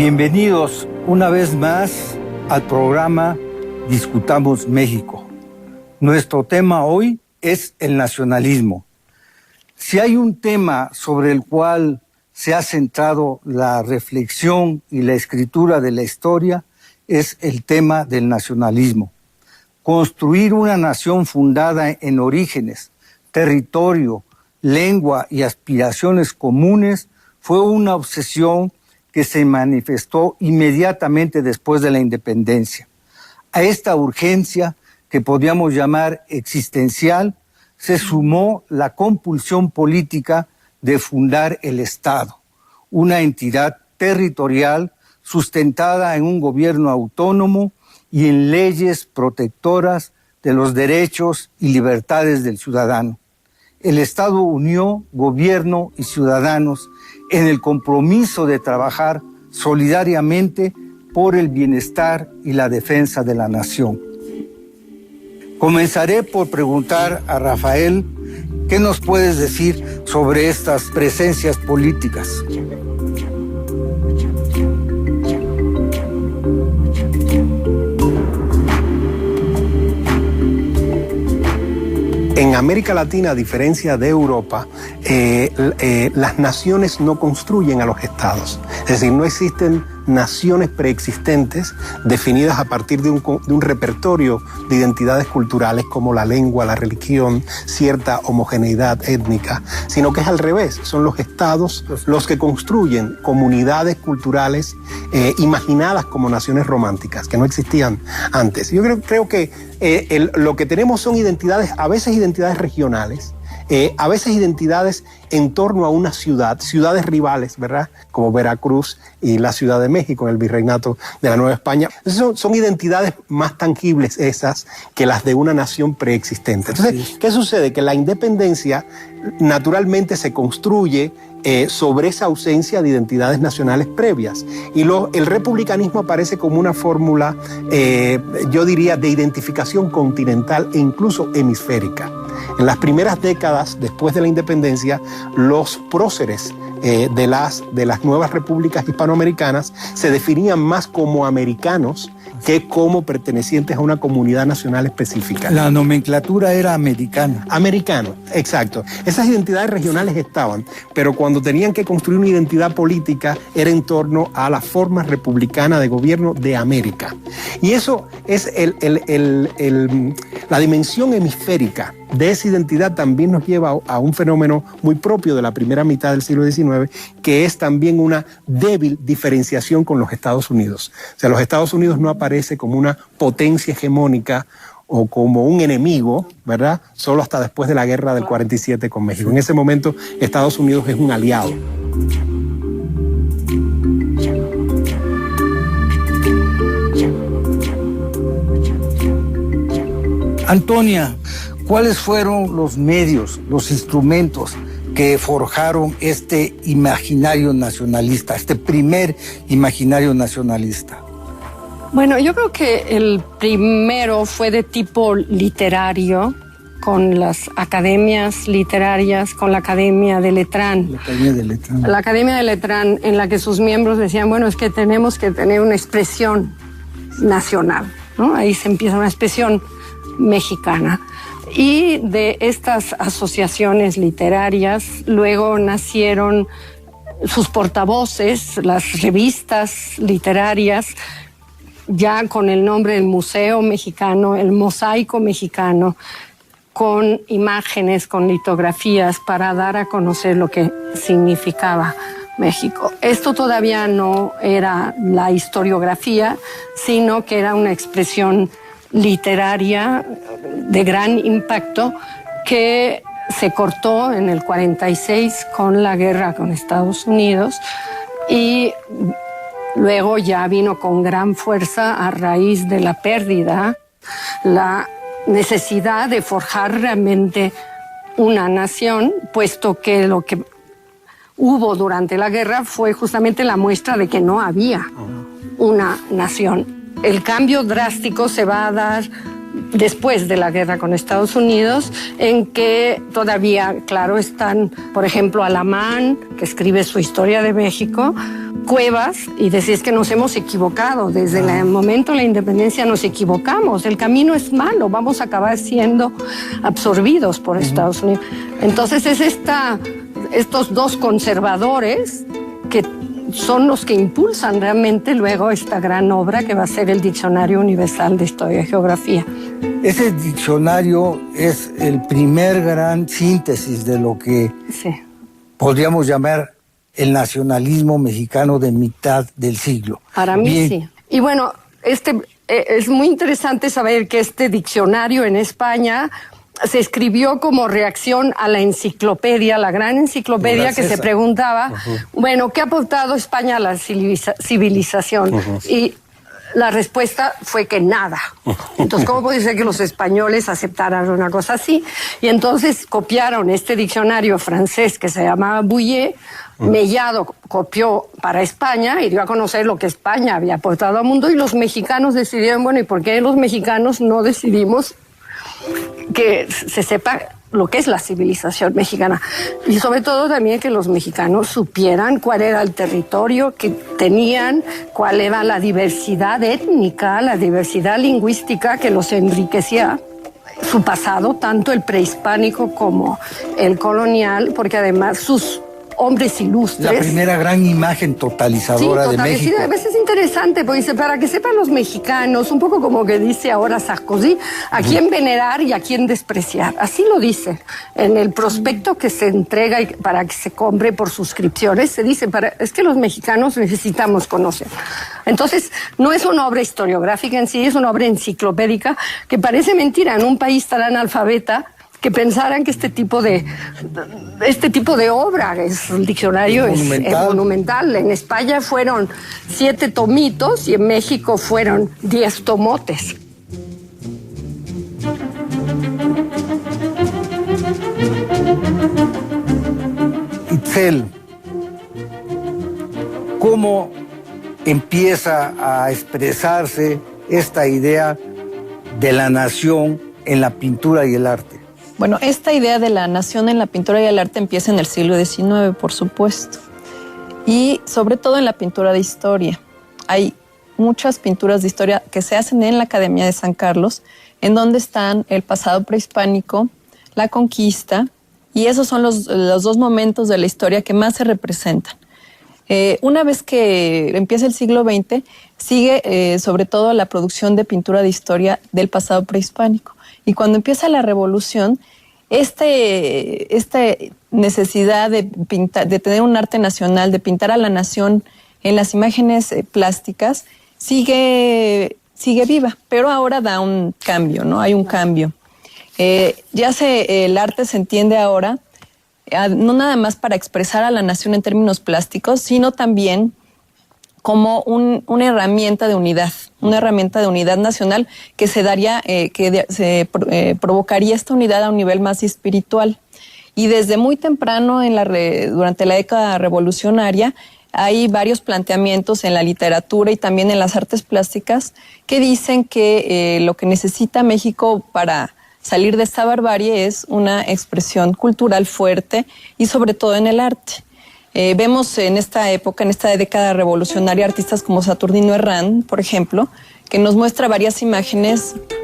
Bienvenidos una vez más al programa Discutamos México. Nuestro tema hoy es el nacionalismo. Si hay un tema sobre el cual se ha centrado la reflexión y la escritura de la historia, es el tema del nacionalismo. Construir una nación fundada en orígenes, territorio, lengua y aspiraciones comunes fue una obsesión que se manifestó inmediatamente después de la independencia. A esta urgencia, que podríamos llamar existencial, se sumó la compulsión política de fundar el Estado, una entidad territorial sustentada en un gobierno autónomo y en leyes protectoras de los derechos y libertades del ciudadano. El Estado unió gobierno y ciudadanos en el compromiso de trabajar solidariamente por el bienestar y la defensa de la nación. Comenzaré por preguntar a Rafael, ¿qué nos puedes decir sobre estas presencias políticas? En América Latina, a diferencia de Europa, las naciones no construyen a los estados. Es decir, no existen naciones preexistentes definidas a partir de un repertorio de identidades culturales como la lengua, la religión, cierta homogeneidad étnica, sino que es al revés. Son los estados los que construyen comunidades culturales imaginadas como naciones románticas, que no existían antes. Yo creo que lo que tenemos son identidades, a veces identidades regionales, a veces identidades en torno a una ciudad, ciudades rivales, ¿verdad? Como Veracruz y la Ciudad de México, en el Virreinato de la Nueva España. Son identidades más tangibles esas que las de una nación preexistente. Entonces, ¿qué sucede? Que la independencia naturalmente se construye sobre esa ausencia de identidades nacionales previas. Y el republicanismo aparece como una fórmula, yo diría, de identificación continental e incluso hemisférica. En las primeras décadas después de la independencia, los próceres de las nuevas repúblicas hispanoamericanas se definían más como americanos que como pertenecientes a una comunidad nacional específica. La nomenclatura era americana. Americano, exacto. Esas identidades regionales estaban, pero cuando tenían que construir una identidad política era en torno a la forma republicana de gobierno de América. Y eso es la dimensión hemisférica de esa identidad también nos lleva a un fenómeno muy propio de la primera mitad del siglo XIX, que es también una débil diferenciación con los Estados Unidos. O sea, los Estados Unidos no aparece como una potencia hegemónica o como un enemigo, ¿verdad? Solo hasta después de la guerra del 47 con México. En ese momento, Estados Unidos es un aliado. Antonia, ¿cuáles fueron los medios, los instrumentos que forjaron este imaginario nacionalista, este primer imaginario nacionalista? Bueno, yo creo que el primero fue de tipo literario, con las academias literarias, con la Academia de Letrán. La Academia de Letrán. La Academia de Letrán, en la que sus miembros decían, bueno, es que tenemos que tener una expresión nacional, ¿no? Ahí se empieza una expresión mexicana. Y de estas asociaciones literarias luego nacieron sus portavoces, las revistas literarias, ya con el nombre del Museo Mexicano, el Mosaico Mexicano, con imágenes, con litografías para dar a conocer lo que significaba México. Esto todavía no era la historiografía, sino que era una expresión literaria de gran impacto que se cortó en el 46 con la guerra con Estados Unidos y luego ya vino con gran fuerza a raíz de la pérdida, la necesidad de forjar realmente una nación, puesto que lo que hubo durante la guerra fue justamente la muestra de que no había una nación. El cambio drástico se va a dar después de la guerra con Estados Unidos, en que todavía, claro, están, por ejemplo, Alamán, que escribe su Historia de México, cuevas y decir que nos hemos equivocado. Desde el momento de la independencia nos equivocamos. El camino es malo, vamos a acabar siendo absorbidos por Estados Unidos. Entonces es estos dos conservadores que son los que impulsan realmente luego esta gran obra que va a ser el Diccionario Universal de Historia y Geografía. Ese diccionario es el primer gran síntesis de lo que podríamos llamar el nacionalismo mexicano de mitad del siglo. Para mí sí. Y bueno, es muy interesante saber que este diccionario en España se escribió como reacción a la enciclopedia, la gran enciclopedia que se preguntaba, bueno, ¿qué ha aportado España a la civilización? Y la respuesta fue que nada. Entonces, ¿cómo puede ser que los españoles aceptaran una cosa así? Y entonces copiaron este diccionario francés que se llamaba Bouillet. Mellado copió para España y dio a conocer lo que España había aportado al mundo, y los mexicanos decidieron, bueno, ¿y por qué los mexicanos no decidimos que se sepa lo que es la civilización mexicana? Y sobre todo también que los mexicanos supieran cuál era el territorio que tenían, cuál era la diversidad étnica, la diversidad lingüística que los enriquecía su pasado, tanto el prehispánico como el colonial, porque además sus hombres ilustres. La primera gran imagen totalizadora de México. A veces es interesante, porque dice, para que sepan los mexicanos, un poco como que dice ahora Sarkozy, a quién venerar y a quién despreciar. Así lo dice. En el prospecto que se entrega para que se compre por suscripciones, se dice, es que los mexicanos necesitamos conocer. Entonces, no es una obra historiográfica en sí, es una obra enciclopédica que parece mentira en un país tan analfabeta que pensaran que este tipo de obra, el diccionario es monumental. En España fueron 7 tomitos y en México fueron 10 tomotes. Itzel, ¿cómo empieza a expresarse esta idea de la nación en la pintura y el arte? Bueno, esta idea de la nación en la pintura y el arte empieza en el siglo XIX, por supuesto, y sobre todo en la pintura de historia. Hay muchas pinturas de historia que se hacen en la Academia de San Carlos, en donde están el pasado prehispánico, la conquista, y esos son los dos momentos de la historia que más se representan. Una vez que empieza el siglo XX, sigue sobre todo la producción de pintura de historia del pasado prehispánico. Y cuando empieza la revolución, esta necesidad de pintar, de tener un arte nacional, de pintar a la nación en las imágenes plásticas, sigue viva, pero ahora da un cambio, ¿no? Hay un cambio. El arte se entiende ahora no nada más para expresar a la nación en términos plásticos, sino también como una herramienta de unidad nacional que se daría, provocaría esta unidad a un nivel más espiritual. Y desde muy temprano, durante la década revolucionaria, hay varios planteamientos en la literatura y también en las artes plásticas que dicen que lo que necesita México para salir de esta barbarie es una expresión cultural fuerte y sobre todo en el arte. Vemos en esta época, en esta década revolucionaria, artistas como Saturnino Herrán, por ejemplo, que nos muestra varias imágenes, pues,